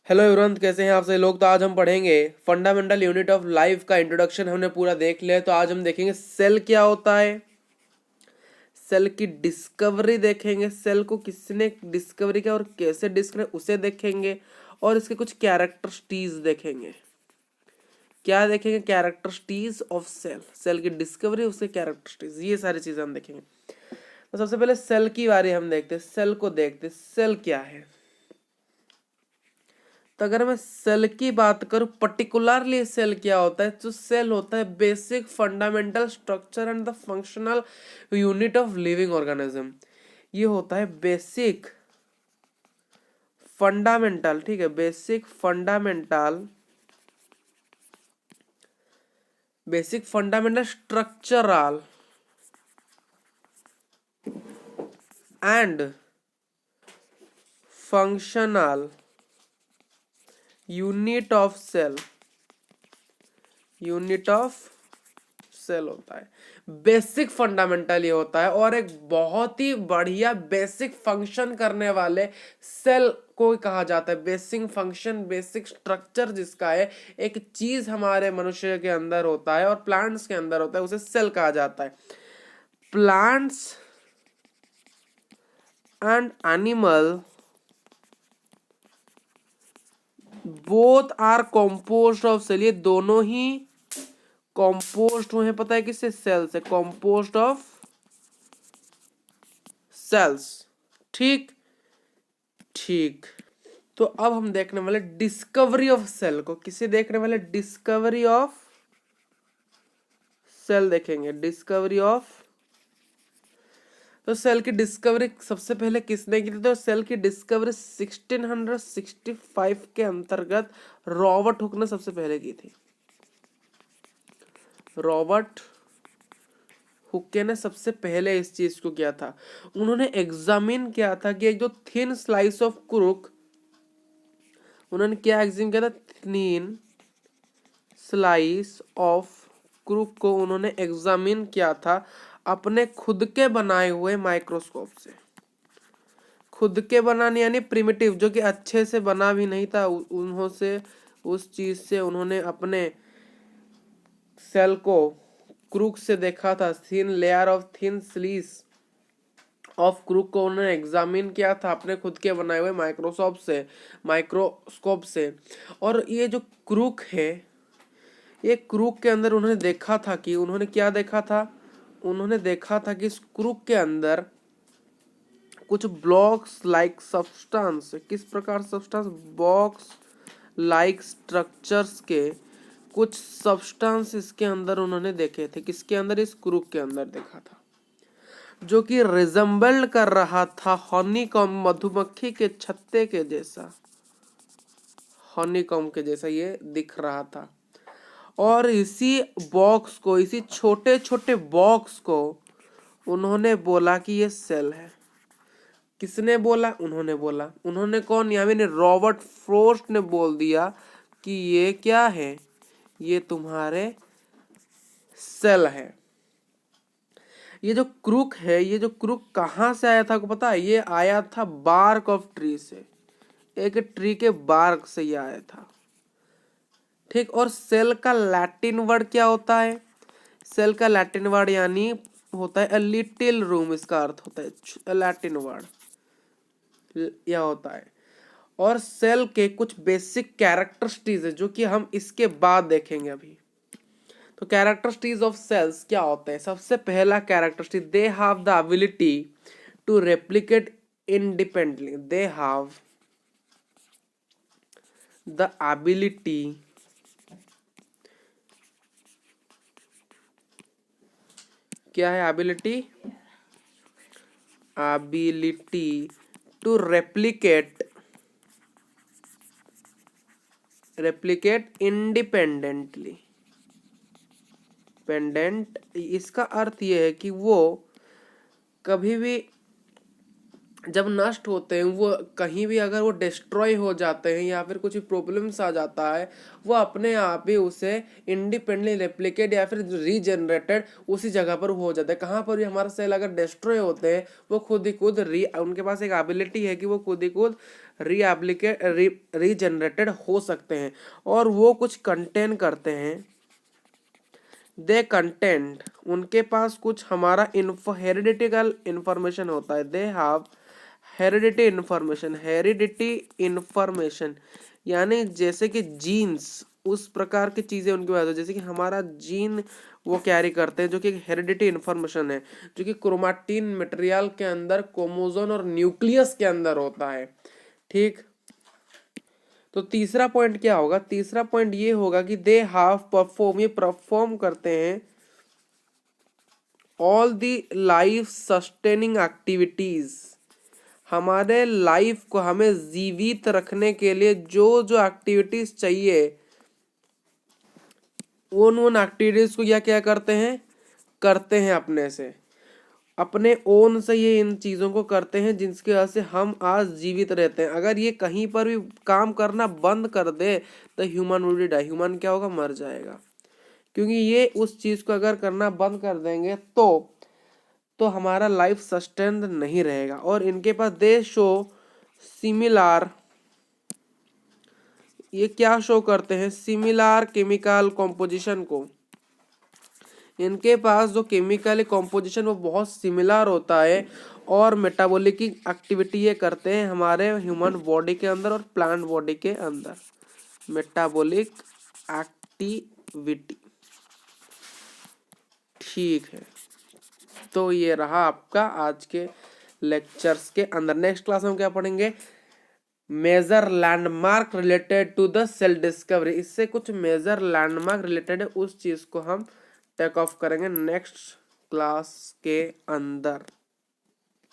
Hello everyone, कैसे हैं आप सभी लोग। तो आज हम पढ़ेंगे फंडामेंटल यूनिट ऑफ लाइफ का इंट्रोडक्शन हमने पूरा देख लिया है। तो आज हम देखेंगे सेल क्या होता है, सेल की डिस्कवरी देखेंगे, सेल को किसने डिस्कवरी किया और कैसे डिस्कवरी उसे देखेंगे, और इसके कुछ कैरेक्टरिस्टीज देखेंगे। क्या देखेंगे? कैरेक्टरिस्टीज ऑफ सेल, सेल की डिस्कवरी, उसके कैरेक्टरिस्टीज, ये सारी चीजें हम देखेंगे। तो सबसे पहले सेल की बारे हम देखते हैं, सेल को देखते हैं, सेल क्या है। तो अगर मैं सेल की बात करूं, पर्टिकुलरली सेल क्या होता है, तो सेल होता है basic fundamental structure and the functional unit of living organism. ये होता है बेसिक फंडामेंटल, ठीक है, basic fundamental structural and functional unit of cell होता है। बेसिक फंडामेंटल ये होता है, और एक बहुत ही बढ़िया बेसिक फंक्शन करने वाले सेल को कहा जाता है। बेसिक फंक्शन, बेसिक स्ट्रक्चर जिसका है, एक चीज हमारे मनुष्य के अंदर होता है और प्लांट्स के अंदर होता है, उसे सेल कहा जाता है। Plants and animal both are composed of cell, ये दोनों ही कॉम्पोस्ट हुए हैं, पता है किससे? सेल से, कॉम्पोस्ट ऑफ सेल्स। ठीक ठीक। तो अब हम देखने वाले डिस्कवरी ऑफ सेल को। किसे देखने वाले? डिस्कवरी ऑफ सेल देखेंगे, डिस्कवरी ऑफ। तो सेल की डिस्कवरी सबसे पहले किसने की थी? तो सेल की डिस्कवरी 1665 के अंतर्गत रॉबर्ट हुक ने सबसे पहले की थी। रॉबर्ट हुक्के ने सबसे पहले इस चीज को किया था। उन्होंने एग्जामिन किया था कि एक जो थिन स्लाइस ऑफ क्रूक, उन्होंने क्या एग्जामिन किया था? थिन स्लाइस ऑफ क्रूक को उन्होंने एग्जामिन किया था अपने खुद के बनाए हुए माइक्रोस्कोप से। खुद के बनाने यानी प्रिमिटिव, जो कि अच्छे से बना भी नहीं था, उन्होंने उस चीज से उन्होंने अपने सेल को क्रूक से देखा था। Thin layer of thin slice of cork को उन्होंने एग्जामिन किया था अपने खुद के बनाए हुए माइक्रोस्कोप से। और ये जो क्रूक है, ये क्रूक के अंदर उन्होंने देखा था कि उन्होंने क्या देखा था? उन्होंने देखा था कि इस क्रूक के अंदर कुछ ब्लॉक्स लाइक सब्सटेंस, किस प्रकार सब्सटेंस? बॉक्स लाइक स्ट्रक्चर्स के कुछ सब्सटेंस इसके अंदर उन्होंने देखे थे। किसके अंदर? इस क्रूक के अंदर देखा था, जो कि रिजेंबल्ड कर रहा था हनीकॉम, मधुमक्खी के छत्ते के जैसा, हनीकॉम के जैसा ये दिख रहा था। और इसी बॉक्स को, इसी छोटे छोटे बॉक्स को उन्होंने बोला कि ये सेल है। किसने बोला? उन्होंने बोला। उन्होंने कौन? यानी रॉबर्ट फ्रोस्ट ने बोल दिया कि ये क्या है? ये तुम्हारे सेल है। ये जो क्रूक है, ये जो क्रूक कहाँ से आया था आपको पता है? ये आया था बार्क ऑफ ट्री से, एक ट्री के बार्क से ये आया था। ठीक। और सेल का लैटिन वर्ड क्या होता है? सेल का लैटिन वर्ड यानी होता है अ लिटिल रूम, इसका अर्थ होता है लैटिन वर्ड यह होता है। और सेल के कुछ बेसिक कैरेक्टरिस्टिक्स है जो कि हम इसके बाद देखेंगे अभी। तो कैरेक्टरिस्टिक्स ऑफ सेल्स क्या होते हैं? सबसे पहला characteristic, they have the ability to replicate independently. They have the ability क्या है? Ability to replicate independently. Pendent, इसका अर्थ यह है कि वो कभी भी जब नष्ट होते हैं, वो कहीं भी अगर वो डिस्ट्रॉय हो जाते हैं या फिर कुछ प्रॉब्लम्स आ जाता है, वो अपने आप ही उसे इंडिपेंडेंटली रेप्लिकेट या फिर रीजनरेटेड उसी जगह पर हो जाता है। कहाँ पर भी हमारे सेल अगर डिस्ट्रॉय होते हैं, वो खुद ही खुद उनके पास एक एबिलिटी है कि वो खुद ही खुद रीजनरेटेड हो सकते हैं और वो कुछ कंटेन करते हैं। दे कंटेंट, उनके पास कुछ हमारा हेरिडिटिकल इंफॉर्मेशन होता है। दे हैव हेरिडिटी इंफॉर्मेशन यानी जैसे कि जीन्स, उस प्रकार की चीजें उनके पास है, जैसे कि हमारा जीन वो कैरी करते हैं, जो कि हेरिडिटी इंफॉर्मेशन है, जो कि क्रोमैटिन मटेरियल के अंदर, क्रोमोसोम और न्यूक्लियस के अंदर होता है। ठीक, तो तीसरा पॉइंट क्या होगा? तीसरा पॉइंट ये होगा कि दे हैव परफॉर्म, ये परफॉर्म करते हैं all the life sustaining activities, हमारे लाइफ को, हमें जीवित रखने के लिए जो जो एक्टिविटीज चाहिए, उन एक्टिविटीज को या क्या करते हैं अपने से, अपने ओन से ये इन चीज़ों को करते हैं जिनकी वजह से हम आज जीवित रहते हैं। अगर ये कहीं पर भी काम करना बंद कर दे तो ह्यूमन विल डाई, ह्यूमन क्या होगा? मर जाएगा। क्योंकि ये उस चीज़ को अगर करना बंद कर देंगे तो हमारा लाइफ सस्टेन नहीं रहेगा। और इनके पास दे शो सिमिलर, ये क्या शो करते हैं? सिमिलर केमिकल कॉम्पोजिशन को, इनके पास जो केमिकल कॉम्पोजिशन वो बहुत सिमिलर होता है और मेटाबॉलिक एक्टिविटी ये करते हैं हमारे ह्यूमन बॉडी के अंदर और प्लांट बॉडी के अंदर, मेटाबॉलिक एक्टिविटी। ठीक है, तो ये रहा आपका आज के लेक्चर्स के अंदर। नेक्स्ट क्लास में हम क्या पढ़ेंगे? Major landmark related to the cell discovery, इससे कुछ मेजर लैंडमार्क रिलेटेड है, उस चीज को हम टेक ऑफ करेंगे नेक्स्ट क्लास के अंदर।